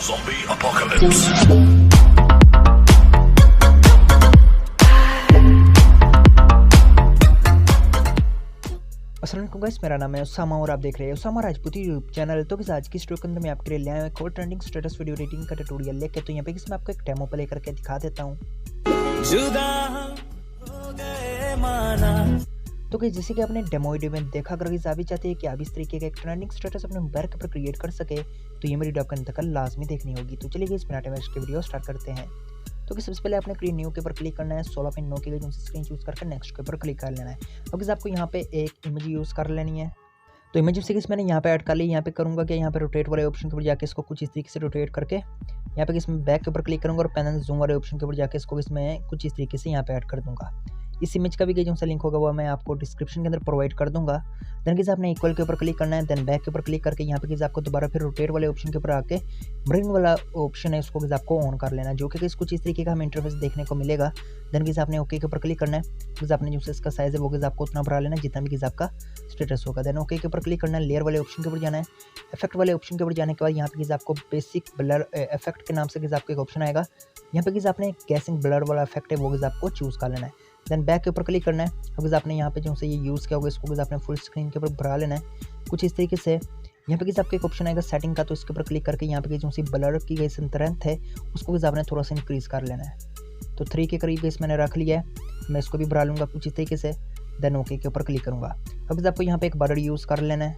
Zombie apocalypse. अस्सलाम guys, मेरा नाम है उसामा और आप देख रहे हैं उसामा राजपूत यूट्यूब चैनल। तो किस आज की स्टोरी के अंदर मैं आपके लिए ले आया हूं एक और ट्रेंडिंग स्टेटस वीडियो एडिटिंग का ट्यूटोरियल लेके। तो यहाँ पे मैं आपको एक डेमो प्ले करके दिखा देता हूँ। तो कि जैसे कि आपने डेमो वीडियो में देखा, अगर आप भी चाहते हैं कि आप इस तरीके का एक ट्रेंडिंग स्टेटस अपने मोबाइल के ऊपर क्रिएट कर सके तो ये मेरी वीडियो आपको अंत तक लाजमी देखनी होगी। तो चलिए इस मिनट में इसके वीडियो स्टार्ट करते हैं। तो कि सबसे पहले आपने क्रिएट न्यू के ऊपर क्लिक करना है। 16.9 के लिए जो स्क्रीन चूज करके नेक्स्ट के ऊपर क्लिक कर लेना है। अब आपको यहाँ पे एक इमेज यूज़ कर लेनी है। तो इमेज से मैंने यहाँ पे ऐड कर ली। यहाँ पे करूँगा कि यहाँ पे रोटेट वाले ऑप्शन के ऊपर जाके इसको कुछ इस तरीके से रोटेट करके यहाँ पे इसमें बैक के ऊपर क्लिक करूँगा और पेन एंड जूम वाले ऑप्शन के ऊपर जाके इसको इसमें कुछ इस तरीके से यहाँ पे ऐड कर दूँगा। इस इमेज का भी जो सा लिंक होगा वो मैं आपको डिस्क्रिप्शन के अंदर प्रोवाइड कर दूंगा। देन किसी आपने इक्वल के ऊपर क्लिक करना है। देन बैक के ऊपर क्लिक करके यहाँ पे किसी आपको दोबारा फिर रोटेट वाले ऑप्शन के ऊपर आके ब्रिंग वाला ऑप्शन है उसको किसी आपको ऑन कर लेना है, जो कि कुछ इस तरीके का हमें इंटरफेस देखने को मिलेगा। देन किसी आपने ओके के ऊपर क्लिक करना है। किसी आपने जो इसका साइज़ है वो किसी आपको उतना बढ़ा लेना है जितना भी किसी आपका स्टेटस होगा। देन ओके के ऊपर क्लिक करना है। लेयर वाले ऑप्शन के ऊपर जाना है। इफेक्ट वाले ऑप्शन के ऊपर जाने के बाद यहाँ पे किसी आपको बेसिक ब्लर इफेक्ट के नाम से किसी आपको एक ऑप्शन आएगा। यहाँ पे किसी आपने गैसिंग ब्लर वाला इफेक्ट है वो किसी आपको चूज़ कर लेना है। देन बैक के ऊपर क्लिक करना है। अब आपने यहाँ पे जो से ये यूज़ किया होगा इसको आपने फुल स्क्रीन के ऊपर भरा लेना है कुछ इस तरीके से। यहाँ पे किसी आपको एक ऑप्शन आएगा सेटिंग का, तो इसके ऊपर क्लिक करके यहाँ पे जो सी ब्लर की गई स्ट्रेंथ है उसको किसी आपने थोड़ा सा इंक्रीज़ कर लेना है। तो 3 के करीब इस मैंने रख लिया है। मैं इसको भी भरा लूँगा कुछ इस तरीके से। देन ओके के ऊपर क्लिक करूँगा। अब आपको यहाँ पे एक बर्ड यूज़ कर लेना है।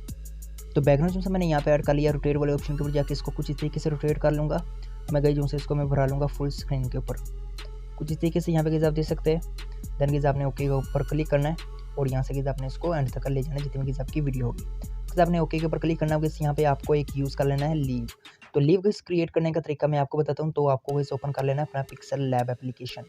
तो बैकग्राउंड जो मैंने यहाँ पे ऐड कर लिया। रोटेट वाले ऑप्शन के ऊपर जाके इसको कुछ इस तरीके से रोटेट कर लूँगा। मैं गई जो से इसको मैं भरा लूँगा फुल स्क्रीन के ऊपर कुछ इस तरीके से। यहाँ पे आप देख सकते हैं। देन किसी आपने ओके के ऊपर क्लिक करना है और यहाँ से किसी आपने इसको एंड तक ले जाना है जितनी किसी आपकी वीडियो होगी। किसी आपने ओके के ऊपर क्लिक करना है। यहाँ पे आपको एक यूज़ कर लेना है लीव। तो लीव को क्रिएट करने का तरीका मैं आपको बताता हूँ। तो आपको इस ओपन कर लेना है अपना पिक्सल लैब एप्लीकेशन।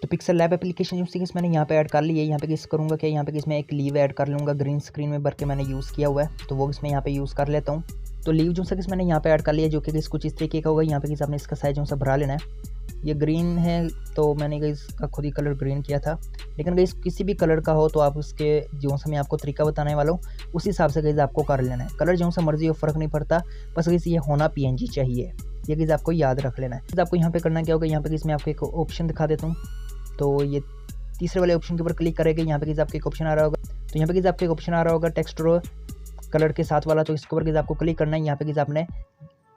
तो पिक्सल लैब एप्लीकेशन जो मैंने यहाँ पे ऐड कर ली है। यहाँ पे किस करूँगा कि यहाँ पे इसमें एक लीव ऐड कर लूँगा। ग्रीन स्क्रीन में भर के मैंने यूज़ किया हुआ है तो वो इसमें यहाँ पे यूज़ कर लेता हूँ। तो लीव जो मैंने यहाँ पे ऐड कर लिया जो कि कुछ इस तरीके का होगा। यहाँ पे आपने इसका साइज जो सा भरा लेना है। ये ग्रीन है तो मैंने इसका खुद ही कलर ग्रीन किया था, लेकिन गाइस किसी भी कलर का हो तो आप उसके जो सा मैं आपको तरीका बताने वाला हूँ उस हिसाब से गाइस आपको कर लेना है। कलर जो सा मर्जी हो फ़र्क नहीं पड़ता, बस गाइस ये होना PNG चाहिए। ये गाइस आपको याद रख लेना है। तो आपको यहाँ पे करना क्या होगा, यहाँ पे इसमें आपको एक ऑप्शन दिखा देता हूँ। तो ये तीसरे वाले ऑप्शन के ऊपर क्लिक करेंगे। यहाँ पे आपको एक ऑप्शन आ रहा होगा। तो यहाँ पे आपको एक ऑप्शन आ रहा होगा टेक्स्ट रो कलर के साथ वाला। तो इसके ऊपर आपको क्लिक करना है। यहाँ पे आपने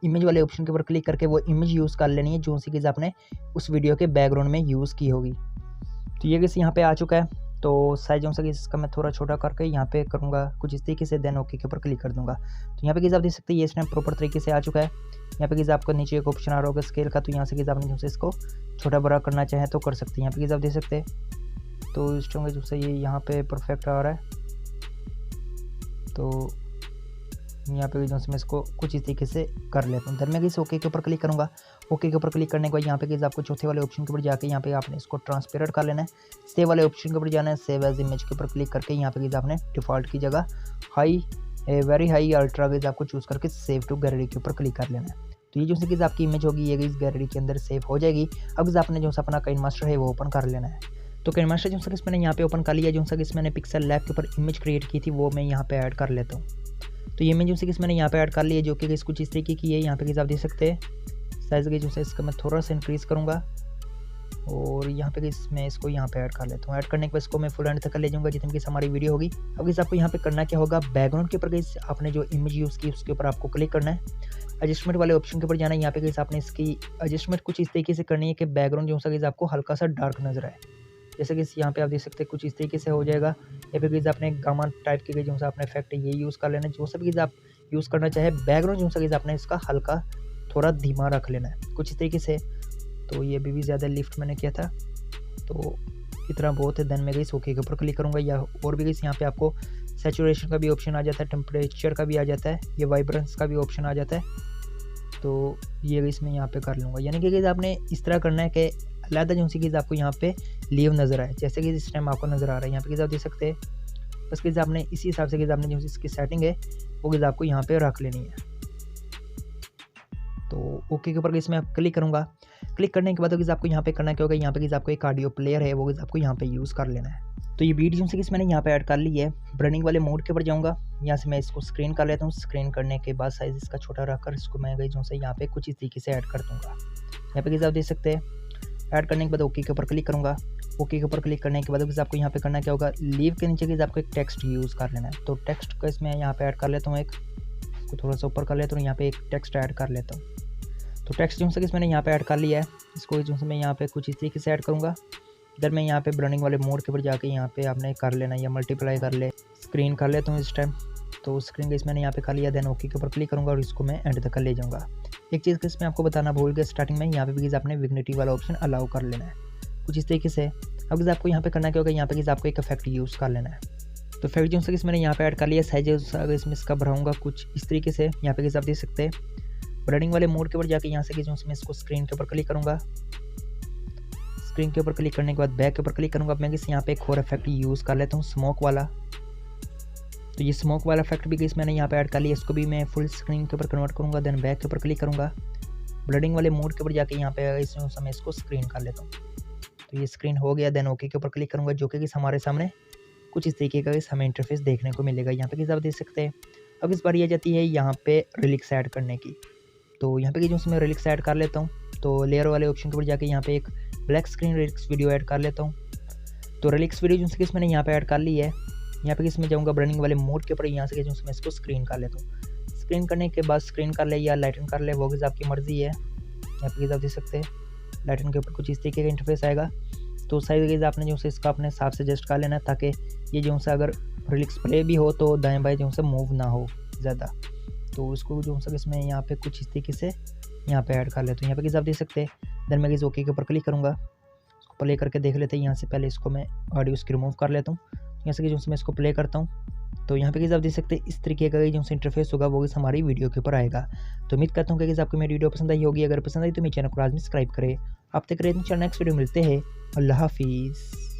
इमेज वाले ऑप्शन के ऊपर क्लिक करके वो इमेज यूज़ कर लेनी है जो सी किसी आपने उस वीडियो के बैकग्राउंड में यूज़ की होगी। तो ये किसी यहाँ पे आ चुका है। तो साइज जो सा इसका मैं थोड़ा छोटा करके यहाँ पे करूँगा कुछ इस तरीके से। देन ओके के ऊपर क्लिक कर दूँगा। तो यहाँ पे किसी आप देख सकते हैं ये इसने प्रॉपर तरीके से आ चुका है। यहाँ पे किसी आपको नीचे एक ऑप्शन आ रहा होगा स्केल का। तो यहाँ से किसी आपने जो से इसको छोटा बड़ा करना चाहे तो कर सकते हैं। यहाँ पे किसी आप देख सकते हैं। तो इस टोंगे जो से ये यहाँ पे परफेक्ट आ रहा है। तो यहाँ पे जो मैं इसको कुछ इस तरीके से कर लेता हूँ। देन मैं इस ओके के ऊपर क्लिक करूँगा। ओके के ऊपर क्लिक करने के बाद यहाँ पे आपको चौथे वाले ऑप्शन के ऊपर जाके यहाँ पे आपने इसको ट्रांसपेरेंट कर लेना है। सेव वाले ऑप्शन के ऊपर जाना है। सेव एज इमेज के ऊपर क्लिक करके यहाँ पे आपने डिफ़ॉल्ट की जगह वेरी हाई अल्ट्रा गेज आपको चूज़ करके सेव टू गैलरी के ऊपर क्लिक कर लेना है। तो ये जो सी आपकी इमेज होगी ये इस गैलरी के अंदर सेव हो जाएगी। अब आपने जो अपना काइनमास्टर है वो ओपन कर लेना है। तो काइनमास्टर जो सा मैंने यहाँ पे ओपन कर लिया। जो सा मैंने पिक्सल लैब के ऊपर इमेज क्रिएट की थी वो मैं यहाँ पे ऐड कर लेता हूँ। तो ये इमेज जो से मैंने यहाँ पे ऐड कर लिया जो कि कुछ इस तरीके की है। यहाँ पे आप देख सकते हैं साइज़ के जो से इसका मैं थोड़ा सा इंक्रीज़ करूँगा और यहाँ पे मैं इसको यहाँ पे ऐड कर लेता हूँ। ऐड करने के बाद इसको मैं फुल एंड तक ले जाऊँगा जितनी कि हमारी वीडियो होगी। अब इस आपको यहाँ पे करना क्या होगा, बैकग्राउंड के ऊपर आपने जो इमेज यूज़ की उसके ऊपर आपको क्लिक करना है। एडजस्टमेंट वाले ऑप्शन के ऊपर जाना है। यहाँ पे आपने इसकी एडजस्टमेंट कुछ इस तरीके से करनी है कि बैकग्राउंड जो सा आपको हल्का सा डार्क नजर आए। जैसे कि यहाँ पे आप देख सकते हैं कुछ इस तरीके से हो जाएगा। या फिर आपने गामा टाइप की जो सा आपने इफेक्ट ये यूज़ कर लेना है। जो सब आप यूज़ करना चाहे बैकग्राउंड जो सा आपने इसका हल्का थोड़ा धीमा रख लेना है कुछ इस तरीके से। तो ये भी ज़्यादा लिफ्ट मैंने किया था तो इतना बहुत है। देन मैं गई ओके के ऊपर क्लिक करूँगा। या और भी गई यहाँ पे आपको सैचुरेशन का भी ऑप्शन आ जाता है, टेम्परेचर का भी आ जाता है, ये वाइब्रेंस का भी ऑप्शन आ जाता है। तो ये इसमें यहाँ पे कर लूँगा। यानी कि आपने इस तरह करना है कि अलग जो सी चीज़ आपको यहाँ पे लीव नज़र आए जैसे कि इस टाइम आपको नज़र आ रहा है। यहाँ पे आप देख सकते हैं। बस कि आपने इसी हिसाब से आपने जो इसकी सेटिंग है वो आपको यहाँ पे रख लेनी है। तो ओके के ऊपर इसमें आप क्लिक करूँगा। क्लिक करने के बाद आपको यहाँ पे करना क्या होगा, यहाँ पे आपको एक ऑडियो प्लेयर है वो आपको यहाँ पे यूज़ कर लेना है। तो ये वीडियो से कि मैंने यहाँ पे ऐड कर ली है। ब्रनिंग वाले मोड के ऊपर जाऊँगा, यहाँ से मैं इसको स्क्रीन कर लेता हूँ। स्क्रीन करने के बाद साइज़ इसका छोटा रखकर इसको मैं गई जो से यहाँ पे कुछ इस तरीके से ऐड कर दूँगा। यहाँ पे किस आप देख सकते हैं, ऐड करने के बाद ओके के ऊपर क्लिक करूँगा। ओके के ऊपर क्लिक करने के बाद किस आपको यहाँ पे करना क्या होगा, लीव के नीचे किस आपको एक टेक्स्ट यूज़ कर लेना है। तो टेक्स्ट को इसमें यहाँ पे ऐड कर लेता हूँ, एक को थोड़ा सा ऊपर कर लेता हूँ, यहाँ पे एक टेक्स्ट ऐड कर लेता हूँ। तो टेक्स्ट जो से मैंने यहाँ पे ऐड कर लिया है, इसको जो से मैं यहाँ पे कुछ इस तरीके से ऐड करूँगा। इधर मैं यहाँ पे ब्रनिंग वाले मोड के ऊपर जाके यहाँ पे आपने कर लेना या मल्टीप्लाई कर ले, स्क्रीन कर लेता हूँ इस टाइम। तो स्क्रीन का मैंने यहाँ पे कर लिया, देन ओके के ऊपर क्लिक करूँगा और इसको मैं एंड तक ले जाऊँगा। एक चीज़ इसमें आपको बताना भूल गया स्टार्टिंग में, यहाँ पे भी आपने विग्निटी वाला ऑप्शन अलाउ कर लेना है कुछ इस तरीके से। अब आपको यहाँ पे करना क्या होगा, यहाँ पे आपको एक इफेक्ट यूज़ कर लेना है। तो इफेक्ट जो मैंने यहाँ पे ऐड कर लिया, साइज इसमें इसका बढ़ाऊँगा कुछ इस तरीके से। यहाँ पे आप देख सकते हैं ब्रनिंग वाले मोड के ऊपर जाके यहाँ से मैं इसको स्क्रीन के ऊपर क्लिक करूँगा। स्क्रीन के ऊपर क्लिक करने के बाद बैक के ऊपर क्लिक करूँगा। मैं यहाँ पे एक और इफेक्ट यूज़ कर लेता हूँ, स्मोक वाला। तो ये स्मोक वाला इफेक्ट भी मैंने यहाँ पे ऐड कर लिया, इसको भी मैं फुल स्क्रीन के ऊपर कन्वर्ट करूँगा। देन बैक के ऊपर क्लिक करूँगा, ब्लडिंग वाले मोड के ऊपर जाके यहाँ पे मैं इसको स्क्रीन कर लेता हूँ। तो ये स्क्रीन हो गया। देन ओके के ऊपर क्लिक करूँगा, जो कि हमारे सामने कुछ इस तरीके का हमें इंटरफेस देखने को मिलेगा। यहाँ पे आप देख सकते हैं। अब इस बार ये जाती है यहाँ पे रिलिक्स ऐड करने की। तो यहाँ पे जो मैं रिलिक्स ऐड कर लेता हूँ। तो लेयर वाले ऑप्शन के ऊपर जाके यहाँ पे एक black screen relics video add कर लेता हूँ। तो रिलिक्स वीडियो जो मैंने यहाँ पे ऐड कर ली है। यहाँ पे इसमें जाऊँगा ब्रनिंग वाले मोड के ऊपर, यहाँ से जो मैं इसको स्क्रीन कर लेता हूँ। स्क्रीन करने के बाद स्क्रीन कर ले या लाइटन कर ले, वो भी आपकी मर्ज़ी है। यहाँ पे आप देख सकते हैं लाइटन के ऊपर कुछ इस तरीके का इंटरफेस आएगा। तो साइज आपने जो इसका अपने हिसाब से एडजस्ट कर लेना है, ताकि ये जो अगर रिलिक्स प्ले भी हो तो दाएँ बाएँ जो मूव ना हो ज़्यादा। तो उसको जो इसमें यहाँ पे कुछ इस तरीके से यहाँ पे ऐड कर लेते हैं। यहाँ पे आप देख सकते हैं। देन मैं ओके के ऊपर क्लिक करूँगा, इसको प्ले करके देख लेते हैं। यहाँ से पहले इसको मैं ऑडियो इसकी रिमूव कर लेता हूँ। यहाँ से जो मैं इसको प्ले करता हूँ, तो यहाँ पे आप देख सकते हैं इस तरीके का जो इंटरफेस होगा वो हमारी वीडियो के ऊपर आएगा। तो उम्मीद करता हूँ कि आपको मेरी वीडियो पसंद आई होगी। अगर पसंद आई तो मेरे चैनल को लाजमी सब्सक्राइब करें। आप तक चैनल नेक्स्ट वीडियो मिलते हैं। अल्लाह हाफिज़।